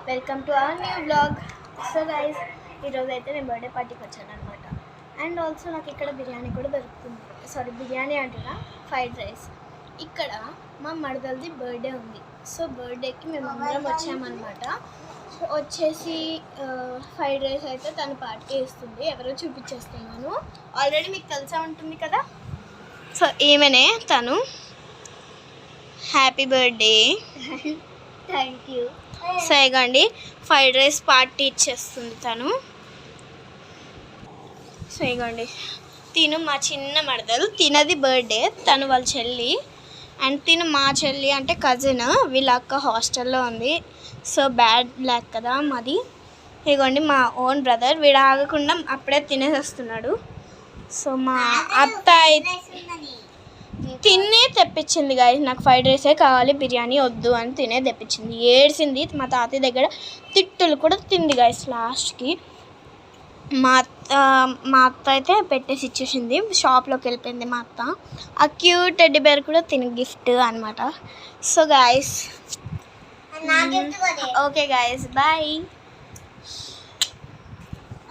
Welcome to our new blog. So guys, ఈరోజు అయితే నేను బర్త్డే పార్టీకి వచ్చాను అనమాట. అండ్ ఆల్సో నాకు ఇక్కడ బిర్యానీ కూడా దొరుకుతుంది. బిర్యానీ అంటున్నా, ఫ్రైడ్ రైస్. ఇక్కడ మా మరదలది బర్త్డే ఉంది. సో బర్త్డేకి మేము అందరం వచ్చామన్నమాట. సో వచ్చేసి ఫ్రైడ్ రైస్ అయితే తను పార్టీ ఇస్తుంది. ఎవరో చూపించేస్తున్నాను, ఆల్రెడీ మీకు తెలిసే ఉంటుంది కదా. సో ఈమెనే తను. Happy birthday. Thank you. So ఇగండి ఫ్రైడ్ రైస్ పార్టీ ఇచ్చేస్తుంది తను. సో ఇగండి తిను మా చిన్న మరదలు, తినది బర్త్డే, తను వాళ్ళ చెల్లి. అండ్ తిను మా చెల్లి అంటే కజిన్. వీళ్ళ అక్క హాస్టల్లో ఉంది. సో బ్యాడ్ బ్లాక్ కదా మాది. ఇగోండి మా ఓన్ బ్రదర్, వీడు ఆగకుండా అప్పుడే తినేసేస్తున్నాడు. సో మా అత్త తినే తెప్పించింది గాయ, నాకు ఫ్రైడ్ రైసే కావాలి, బిర్యానీ వద్దు అని తినే తెప్పించింది. ఏడ్చింది. మా తాతయ్య దగ్గర తిట్టులు కూడా తింది గాయస్. లాస్ట్కి మా అత్త అయితే పెట్టేసి ఇచ్చేసింది. షాప్లోకి వెళ్ళిపోయింది మా అత్త. ఆ క్యూట్ టెడ్డీ బేర్ కూడా తిని గిఫ్ట్ అనమాట. So guys, okay guys, bye.